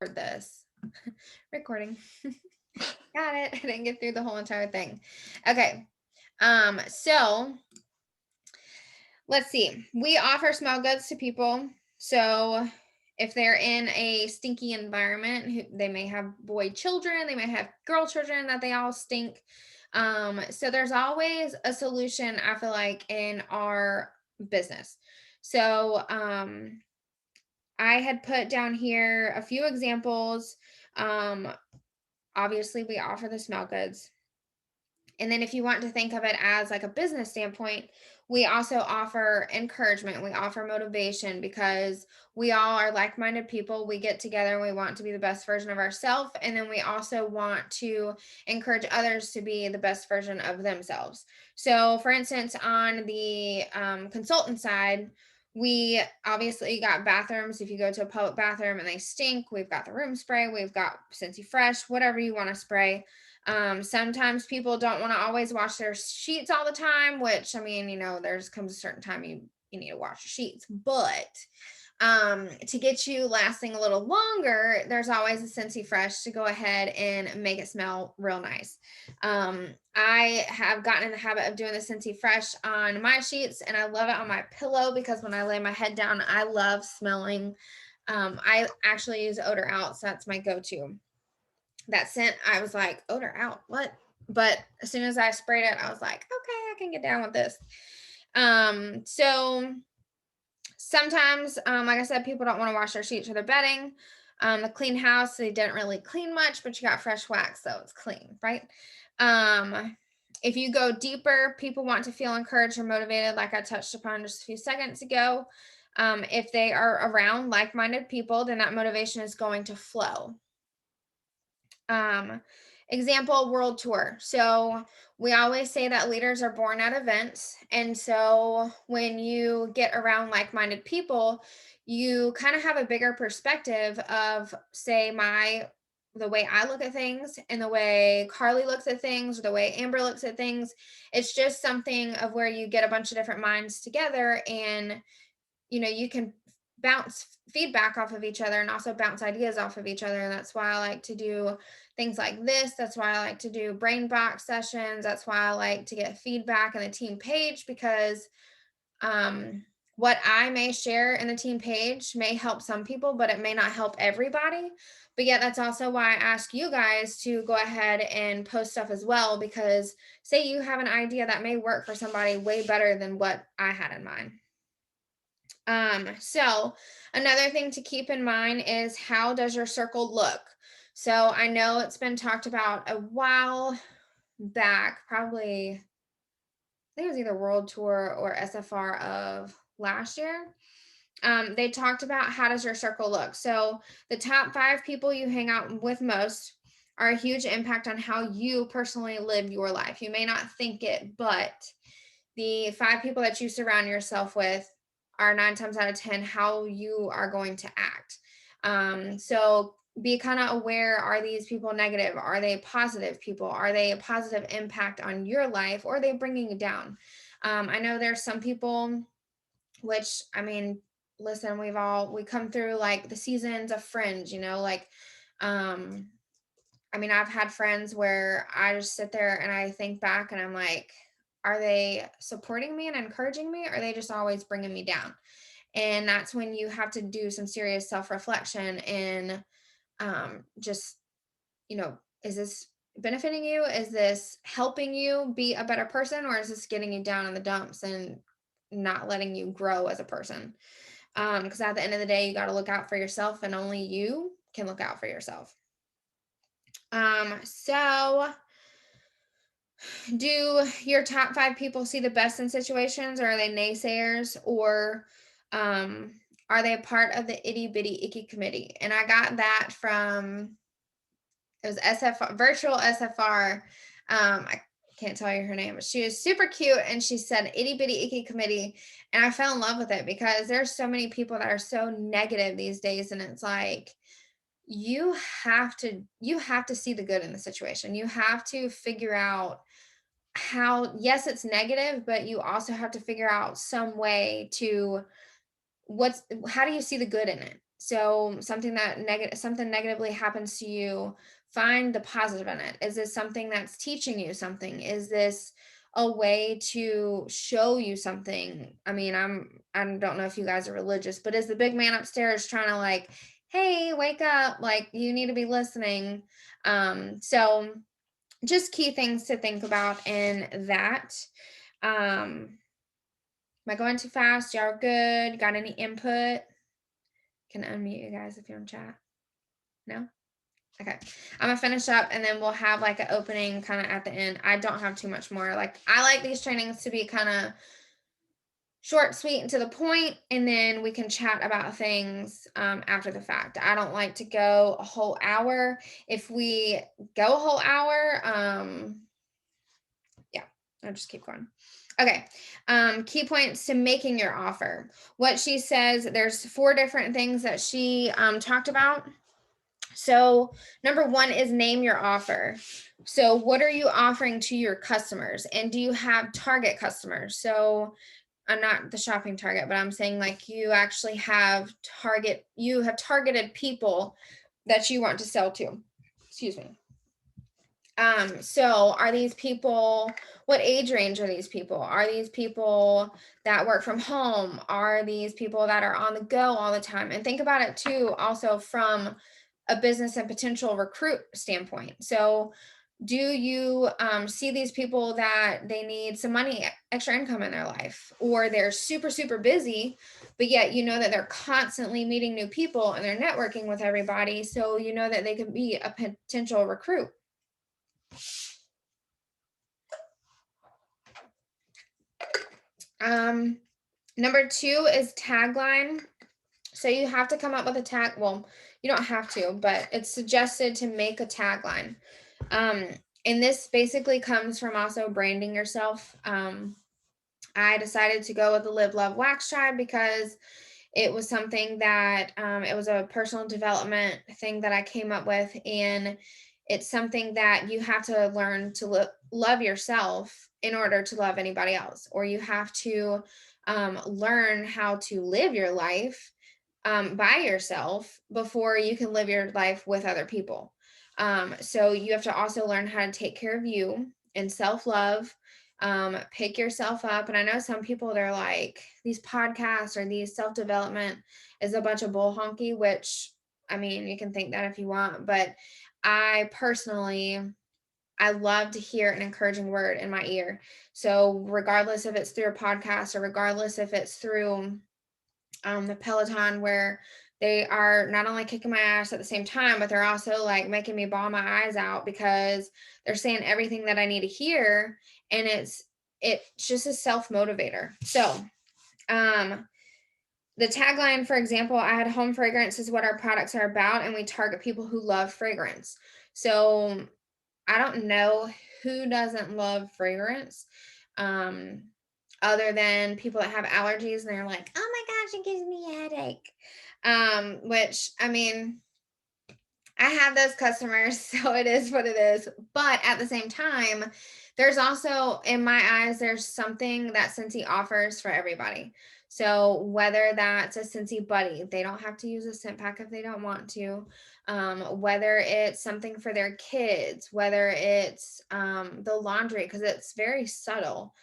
this. Recording. Got it. I didn't get through the whole entire thing. Okay. So let's see. We offer small goods to people. So if they're in a stinky environment, they may have boy children, they may have girl children that they all stink. So there's always a solution, I feel like, in our business. So I had put down here a few examples. Um, Obviously, we offer the smell goods. And then if you want to think of it as like a business standpoint, we also offer encouragement. We offer motivation because we all are like-minded people. We get together and we want to be the best version of ourselves. And then we also want to encourage others to be the best version of themselves. So for instance, on the consultant side, we obviously got bathrooms. If you go to a public bathroom and they stink, we've got the room spray, we've got Scentsy Fresh, whatever you want to spray. Sometimes people don't want to always wash their sheets all the time, which I mean, there's comes a certain time you need to wash your sheets, but to get you lasting a little longer, there's always a Scentsy Fresh to go ahead and make it smell real nice. I have gotten in the habit of doing the Scentsy Fresh on my sheets, and I love it on my pillow because when I lay my head down, I love smelling. I actually use Odor Out, so that's my go-to. That scent, I was like, Odor Out, what? But as soon as I sprayed it, I was like, okay, I can get down with this. So sometimes, like I said, people don't want to wash their sheets or their bedding. The clean house, they didn't really clean much, but you got fresh wax, so it's clean, right? If you go deeper, people want to feel encouraged or motivated, like I touched upon just a few seconds ago. If they are around like-minded people, then that motivation is going to flow. Example, world tour. So we always say that leaders are born at events. And so when you get around like-minded people, you kind of have a bigger perspective of, say, the way I look at things and the way Carly looks at things, or the way Amber looks at things. It's just something of where you get a bunch of different minds together, and you can bounce feedback off of each other and also bounce ideas off of each other. And that's why I like to do things like this. That's why I like to do brain box sessions. That's why I like to get feedback in the team page, because what I may share in the team page may help some people, but it may not help everybody. But yet that's also why I ask you guys to go ahead and post stuff as well, because say you have an idea that may work for somebody way better than what I had in mind. So another thing to keep in mind is, how does your circle look? So I know it's been talked about a while back, probably, I think it was either World Tour or SFR of last year. They talked about, how does your circle look? So the top 5 people you hang out with most are a huge impact on how you personally live your life. You may not think it, but the 5 people that you surround yourself with are 9 times out of 10 how you are going to act. So be kind of aware, are these people negative? Are they positive people? Are they a positive impact on your life, or are they bringing you down? I know there's some people, which, I mean, listen, we come through like the seasons of Fringe, like, I mean, I've had friends where I just sit there and I think back and I'm like, are they supporting me and encouraging me, or are they just always bringing me down? And that's when you have to do some serious self-reflection and just, is this benefiting you? Is this helping you be a better person, or is this getting you down in the dumps and not letting you grow as a person? Because at the end of the day, you got to look out for yourself, and only you can look out for yourself. So do your top 5 people see the best in situations, or are they naysayers, or are they a part of the itty bitty icky committee? And I got that from, it was SFR, virtual SFR. I can't tell you her name, but she was super cute, and she said itty bitty icky committee, and I fell in love with it because there's so many people that are so negative these days, and it's like, you have to see the good in the situation. You have to figure out how, yes, it's negative, but you also have to figure out some way to, how do you see the good in it? So something negatively happens to you, find the positive in it. Is this something that's teaching you something? Is this a way to show you something? I mean, I don't know if you guys are religious, but is the big man upstairs trying to like, hey, wake up, like you need to be listening. So just key things to think about in that. Am I going too fast? Y'all are good? Got any input? Can unmute you guys if you're in chat. No? Okay. I'm gonna finish up and then we'll have like an opening kind of at the end. I don't have too much more. Like I like these trainings to be kind of short, sweet, and to the point, and then we can chat about things after the fact. I don't like to go a whole hour. If we go a whole hour, yeah, I'll just keep going. Okay. Key points to making your offer. What she says, there's 4 different things that she talked about. So, number 1 is name your offer. So, what are you offering to your customers? And do you have target customers? So, I'm not the shopping target, but I'm saying like you actually have targeted people that you want to sell to. Excuse me. So are these people, what age range are these people? Are these people that work from home? Are these people that are on the go all the time? And think about it too, also from a business and potential recruit standpoint. So do you see these people that they need some money, extra income in their life, or they're super, super busy, but yet you know that they're constantly meeting new people and they're networking with everybody. So you know that they could be a potential recruit. Number 2 is tagline. So you have to come up with a tag. Well, you don't have to, but it's suggested to make a tagline. And this basically comes from also branding yourself. I decided to go with the Live, Love, Wax Tribe because it was something that it was a personal development thing that I came up with, and it's something that you have to learn to love yourself in order to love anybody else, or you have to learn how to live your life by yourself before you can live your life with other people. So you have to also learn how to take care of you and self-love. Pick yourself up. And I know some people, they're like, these podcasts or these self-development is a bunch of bull honky, which I mean, you can think that if you want, but I personally, I love to hear an encouraging word in my ear. So regardless if it's through a podcast or regardless if it's through the Peloton, where they are not only kicking my ass at the same time, but they're also like making me bawl my eyes out because they're saying everything that I need to hear. And it's just a self motivator. So, the tagline, for example, I had home fragrance is what our products are about, and we target people who love fragrance. So I don't know who doesn't love fragrance. Other than people that have allergies and they're like, oh my gosh, it gives me a headache. Which I mean, I have those customers, so it is what it is. But at the same time, there's also, in my eyes, there's something that Scentsy offers for everybody. So whether that's a Scentsy buddy, they don't have to use a scent pack if they don't want to. Whether it's something for their kids, whether it's the laundry, because it's very subtle.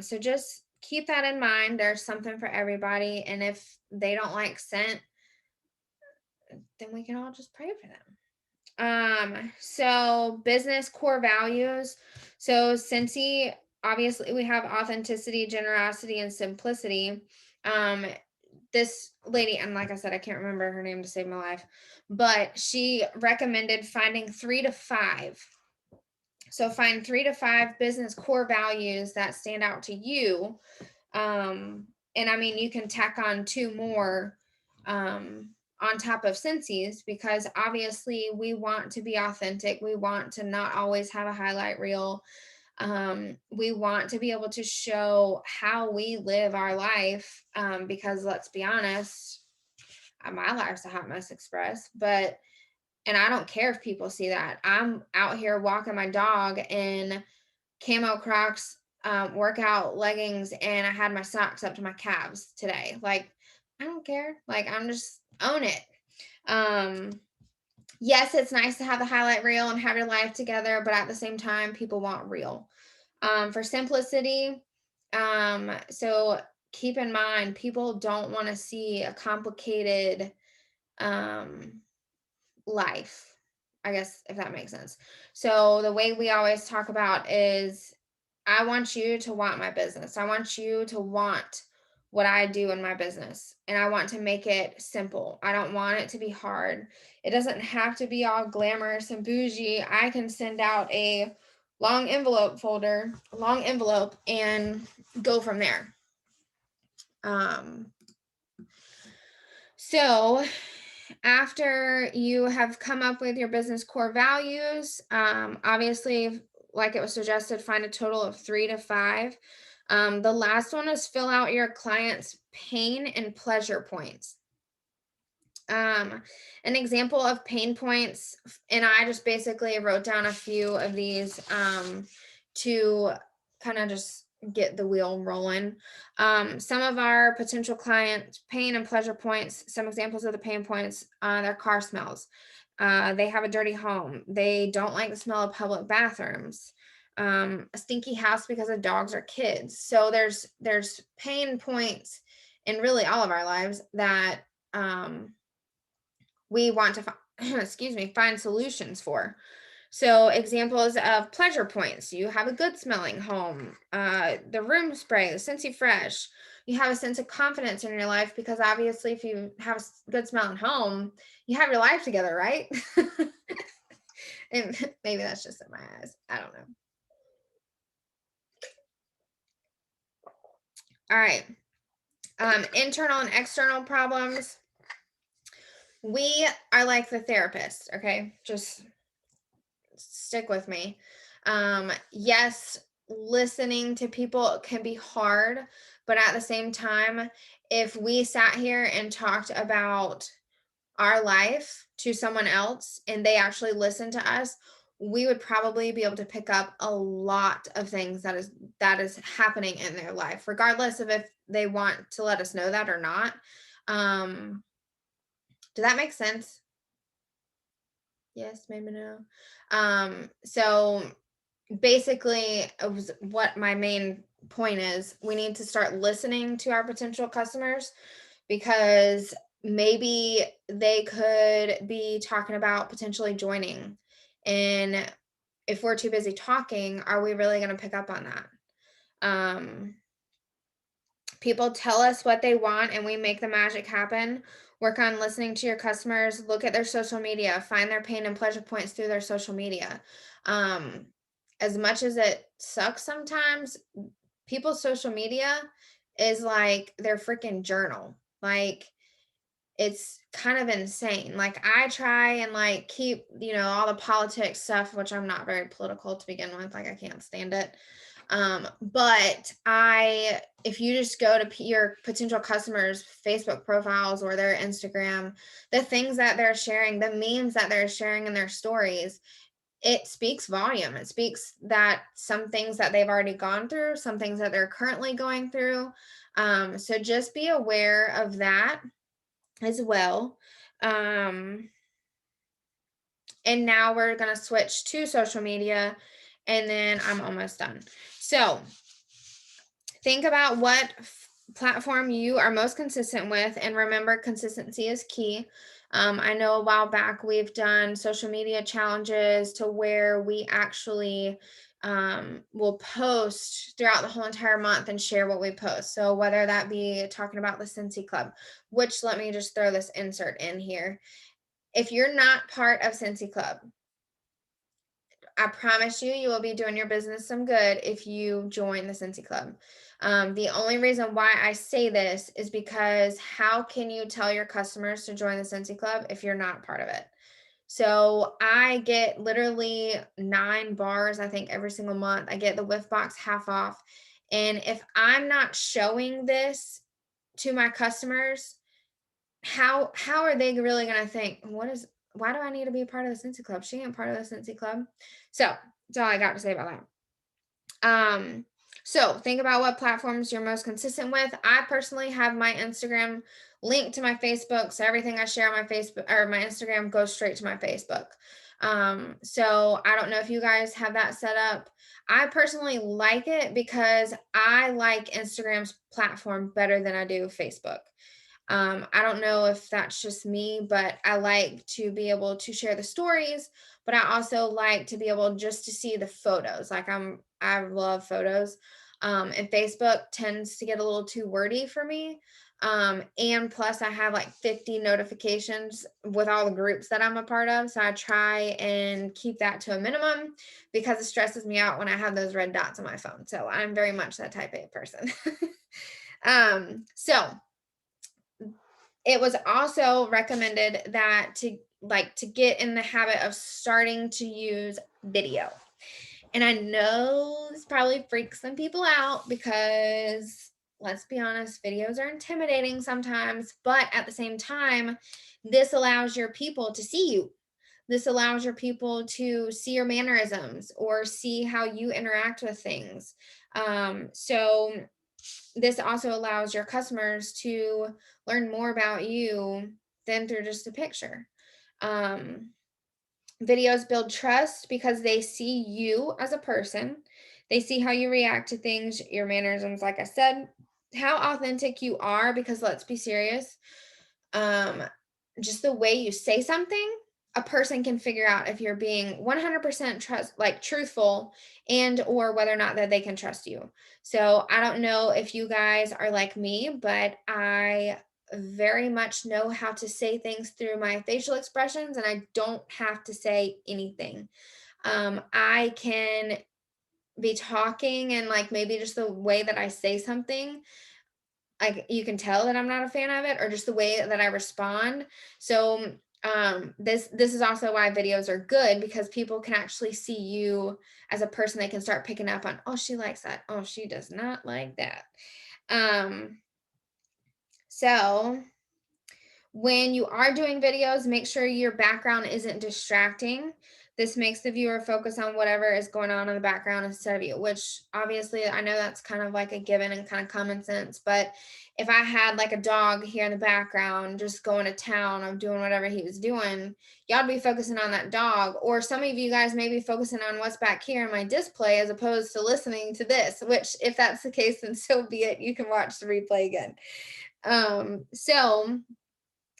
So just keep that in mind. There's something for everybody. And if they don't like scent, then we can all just pray for them. So business core values. So Scentsy, obviously we have authenticity, generosity, and simplicity. This lady, and like I said, I can't remember her name to save my life, but she recommended finding 3 to 5. So find 3 to 5 business core values that stand out to you. And I mean, you can tack on 2 more on top of Scentsys, because obviously we want to be authentic. We want to not always have a highlight reel. We want to be able to show how we live our life, because let's be honest, my life's a hot mess express, and I don't care if people see that. I'm out here walking my dog in camo Crocs, workout leggings, and I had my socks up to my calves today. Like, I don't care. Like, I'm just own it. Um, yes, it's nice to have the highlight reel and have your life together, but at the same time, people want real. For simplicity, so keep in mind, people don't want to see a complicated um life, I guess, if that makes sense. So the way we always talk about is, I want you to want my business. I want you to want what I do in my business. And I want to make it simple. I don't want it to be hard. It doesn't have to be all glamorous and bougie. I can send out a long envelope, and go from there. Um, so after you have come up with your business core values, obviously, like it was suggested, find a total of 3 to 5. The last one is fill out your client's pain and pleasure points. Um, an example of pain points, and I just basically wrote down a few of these to kind of just get the wheel rolling. Some of our potential client pain and pleasure points, some examples of the pain points: their car smells, they have a dirty home, they don't like the smell of public bathrooms, a stinky house because of dogs or kids. So there's pain points in really all of our lives that we want to excuse me, find solutions for. So examples of pleasure points: you have a good smelling home, the room sprays Scentsy Fresh, you have a sense of confidence in your life, because obviously if you have a good smelling home, you have your life together, right? And maybe that's just in my eyes, I don't know. All right. Internal and external problems. We are like the therapist, okay? Just stick with me. Yes, listening to people can be hard, but at the same time, if we sat here and talked about our life to someone else and they actually listened to us, we would probably be able to pick up a lot of things that is happening in their life, regardless of if they want to let us know that or not. Um, does that make sense? Yes, maybe no. So basically, it was what my main point is: we need to start listening to our potential customers, because maybe they could be talking about potentially joining, and if we're too busy talking, are we really going to pick up on that? um People tell us what they want and we make the magic happen. Work on listening to your customers, look at their social media, find their pain and pleasure points through their social media. Um, as much as it sucks sometimes, people's social media is like their freaking journal. Like, it's kind of insane. Like, I try and like keep, all the politics stuff, which I'm not very political to begin with. Like, I can't stand it. But if you just go to your potential customers' Facebook profiles or their Instagram, the things that they're sharing, the memes that they're sharing in their stories, it speaks volume. It speaks that some things that they've already gone through, some things that they're currently going through. So just be aware of that as well. Um, and now we're going to switch to social media, and then I'm almost done. So think about what platform you are most consistent with, and remember, consistency is key. I know a while back we've done social media challenges to where we actually will post throughout the whole entire month and share what we post. So whether that be talking about the Cincy Club, which, let me just throw this insert in here. If you're not part of Cincy Club, I promise you, you will be doing your business some good if you join the Cincy Club. The only reason why I say this is because how can you tell your customers to join the Cincy Club if you're not part of it? So I get literally 9 bars, I think, every single month. I get the Whiff Box half off. And if I'm not showing this to my customers, how are they really going to think, why do I need to be a part of the Cincy Club? She ain't part of the Cincy Club. So that's all I got to say about that. So think about what platforms you're most consistent with. I personally have my Instagram linked to my Facebook. So everything I share on my Facebook or my Instagram goes straight to my Facebook. So I don't know if you guys have that set up. I personally like it because I like Instagram's platform better than I do Facebook. I don't know if that's just me, but I like to be able to share the stories, but I also like to be able just to see the photos. I love photos. And Facebook tends to get a little too wordy for me. And plus I have like 50 notifications with all the groups that I'm a part of. So I try and keep that to a minimum because it stresses me out when I have those red dots on my phone. So I'm very much that type A person. So it was also recommended that to get in the habit of starting to use video. And I know this probably freaks some people out because let's be honest, videos are intimidating sometimes, but at the same time, this allows your people to see you. This allows your people to see your mannerisms or see how you interact with things. So this also allows your customers to learn more about you than through just a picture. Um, Videos build trust because they see you as a person. They see how you react to things, your mannerisms, like I said, how authentic you are, because let's be serious. Um, just the way you say something, a person can figure out if you're being 100% truthful and or whether or not that they can trust you. So I don't know if you guys are like me, but I very much know how to say things through my facial expressions and I don't have to say anything. I can be talking and like maybe just the way that I say something, like you can tell that I'm not a fan of it or just the way that I respond. So this is also why videos are good because people can actually see you as a person. They can start picking up on, oh, she likes that. Oh, she does not like that. So when you are doing videos, make sure your background isn't distracting. This makes the viewer focus on whatever is going on in the background instead of you, which obviously I know that's kind of like a given and kind of common sense. But if I had like a dog here in the background just going to town or doing whatever he was doing, y'all be focusing on that dog. Or some of you guys may be focusing on what's back here in my display as opposed to listening to this, which if that's the case, then so be it. You can watch the replay again. So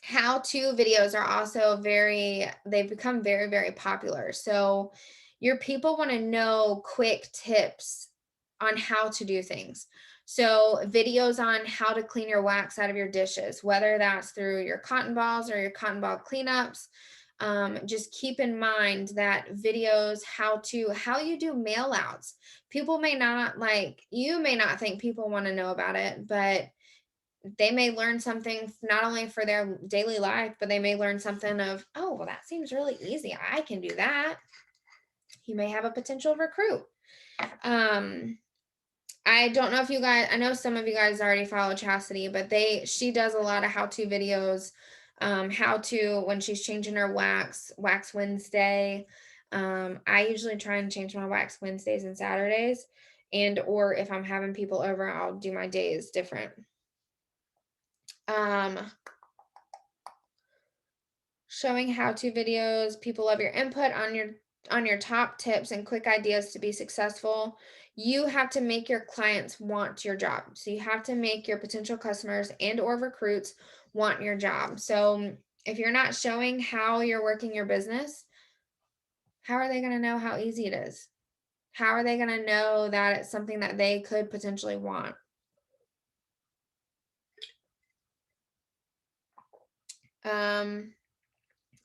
how-to videos are also they've become very, very popular. So your people want to know quick tips on how to do things. So videos on how to clean your wax out of your dishes, whether that's through your cotton balls or your cotton ball cleanups. Just keep in mind that videos, how you do mail outs. People may not you may not think people want to know about it, but they may learn something not only for their daily life, but they may learn something of, oh, well, that seems really easy. I can do that. You may have a potential recruit. I don't know if you guys, I know some of you guys already follow Chastity, but she does a lot of how-to videos, how to, when she's changing her wax Wednesday. I usually try and change my wax Wednesdays and Saturdays, or if I'm having people over, I'll do my days different. Showing how-to videos. People love your input on your top tips and quick ideas to be successful. You have to make your clients want your job. So you have to make your potential customers and or recruits want your job. So if you're not showing how you're working your business, how are they going to know how easy it is? How are they going to know that it's something that they could potentially want?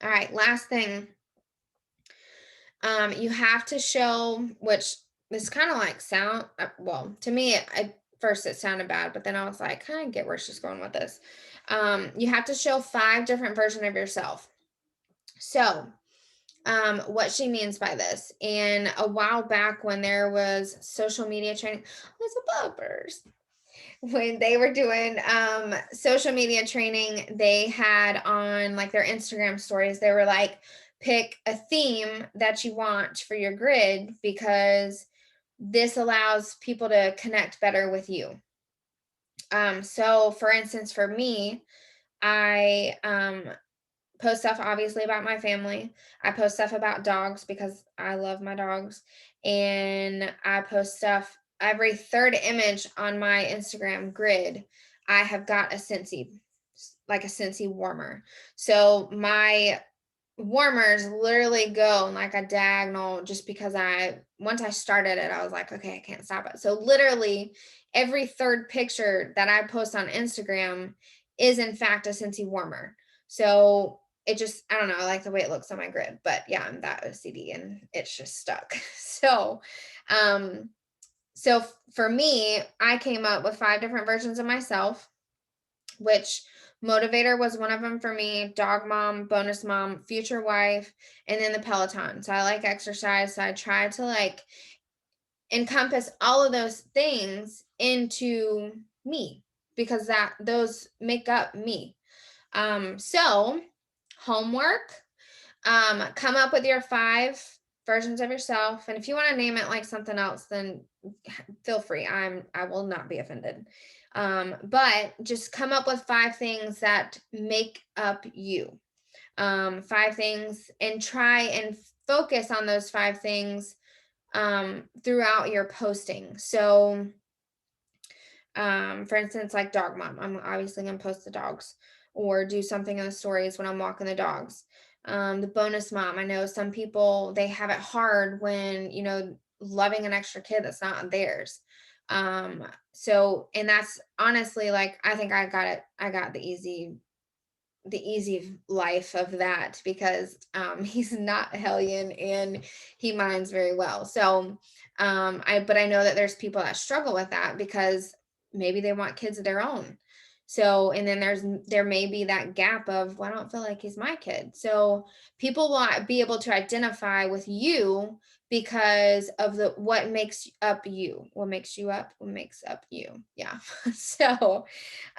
All right, last thing. You have to show, which this kind of like well, to me, at first it sounded bad, but then I was like, I get where she's going with this. You have to show 5 different versions of yourself. So, what she means by this, in a while back when there was social media training, there's a bumpers. When they were doing social media training, they had on like their Instagram stories, they were like, pick a theme that you want for your grid because this allows people to connect better with you. So for instance, for me, I post stuff obviously about my family. I post stuff about dogs because I love my dogs. And I post stuff every third image on my Instagram grid. I have got a Scentsy, like a Scentsy warmer. So my warmers literally go in like a diagonal just because once I started it, I was like, okay, I can't stop it. So literally every third picture that I post on Instagram is in fact a Scentsy warmer. So it just, I don't know, I like the way it looks on my grid, but yeah, I'm that OCD and it's just stuck. So for me, I came up with 5 different versions of myself, which motivator was one of them for me, dog mom, bonus mom, future wife, and then the Peloton. So I like exercise. So I try to like encompass all of those things into me because those make up me. So homework, come up with your 5 versions of yourself. And if you want to name it like something else, then feel free. I will not be offended. But just come up with 5 things that make up you. 5 things, and try and focus on those 5 things throughout your posting. So for instance, like dog mom, I'm obviously gonna post the dogs or do something in the stories when I'm walking the dogs. The bonus mom, I know some people, they have it hard when, loving an extra kid that's not theirs. So, and that's honestly, like, I think I got the easy life of that because he's not a hellion and he minds very well. So but I know that there's people that struggle with that because maybe they want kids of their own. So, and then there may be that gap of, well, I don't feel like he's my kid. So people will be able to identify with you because of what makes up you, what makes you up, what makes up you. Yeah. So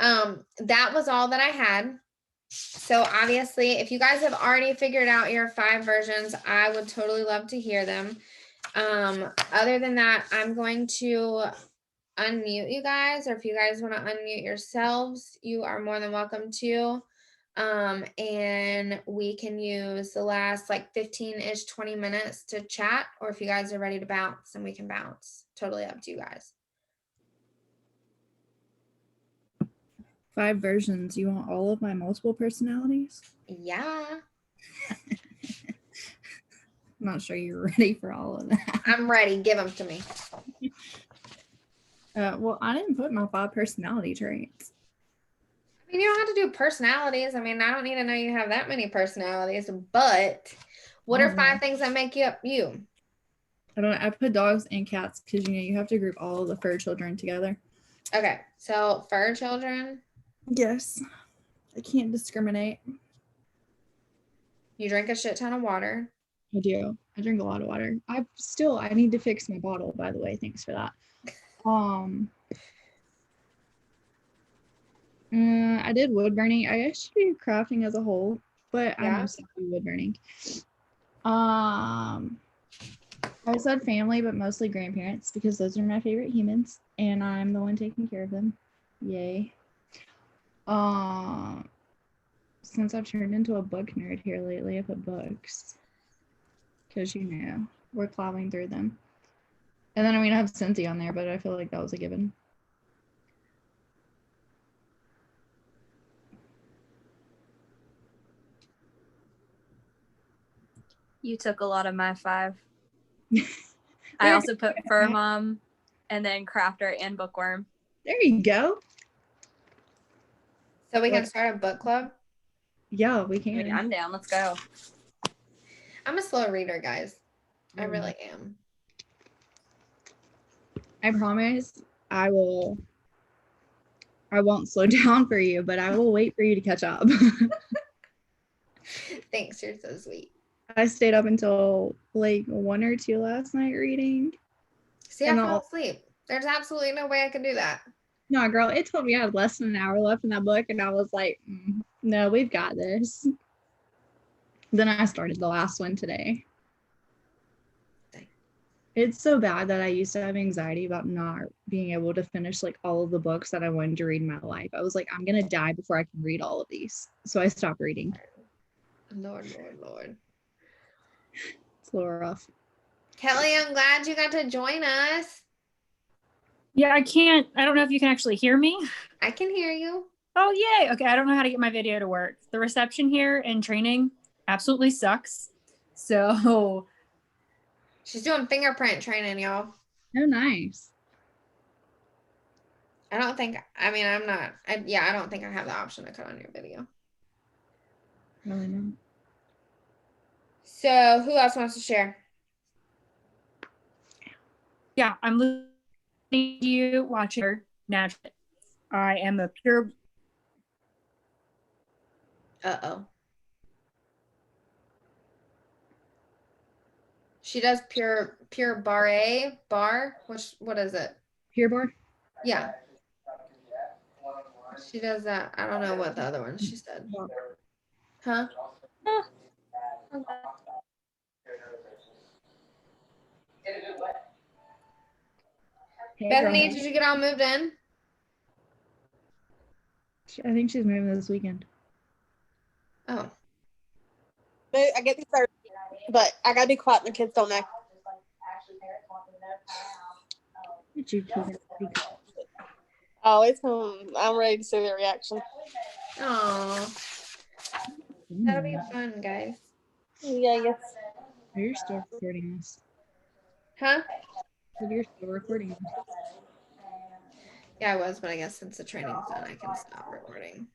that was all that I had. So obviously, if you guys have already figured out your 5 versions, I would totally love to hear them. Other than that, I'm going to unmute you guys, or if you guys want to unmute yourselves, you are more than welcome to. And we can use the last like 15-ish, 20 minutes to chat, or if you guys are ready to bounce, then we can bounce. Totally up to you guys. 5 versions. You want all of my multiple personalities? Yeah. I'm not sure you're ready for all of that. I'm ready. Give them to me. Well, I didn't put my 5 personality traits. I mean, you don't have to do personalities. I mean, I don't need to know you have that many personalities, but what are 5 things that make you up you? I don't know. I put dogs and cats because, you have to group all of the fur children together. Okay, so fur children. Yes. I can't discriminate. You drink a shit ton of water. I do. I drink a lot of water. I need to fix my bottle, by the way. Thanks for that. I did wood burning. I actually do crafting as a whole, but I mostly do wood burning. I said family, but mostly grandparents because those are my favorite humans, and I'm the one taking care of them. Yay. Since I've turned into a book nerd here lately, I put books because we're plowing through them. And then I'm gonna have Cynthia on there, but I feel like that was a given. You took a lot of my 5. I also put fur mom, and then crafter and bookworm. There you go. So we can start a book club? Yeah, we can. I mean, I'm down. Let's go. I'm a slow reader, guys. I really am. I promise I won't slow down for you, but I will wait for you to catch up. Thanks, you're so sweet. I stayed up until like 1 or 2 last night reading. See, I fell asleep. There's absolutely no way I could do that. No, girl, it told me I had less than an hour left in that book, and I was like, no, we've got this. Then I started the last one today. It's so bad that I used to have anxiety about not being able to finish like all of the books that I wanted to read in my life. I was like, I'm gonna die before I can read all of these. So I stopped reading. Lord. It's a little rough. Kelly, I'm glad you got to join us. Yeah, I don't know if you can actually hear me. I can hear you. Oh, yay. Okay, I don't know how to get my video to work. The reception here in training absolutely sucks. So, She's doing fingerprint training, y'all. Oh, nice. I don't think I don't think I have the option to cut on your video. Really not. So who else wants to share? yeah, I'm listening to you, watching her naturally. I am a pure. Uh-oh. She does pure bar. What is it? Pure bar? Yeah. She does that. I don't know what the other one she said. Huh? Hey, Bethany, girl. did you get all moved in? I think she's moving this weekend. Oh. I get these Thursday, but I gotta be quiet. The kids don't know. Did you keep it? Oh, it's I'm ready to see their reaction. Oh. That'll be fun, guys. Yeah, yes. You're still recording this. Huh? You're still recording this. Yeah, I was, but I guess since the training's done, I can stop recording.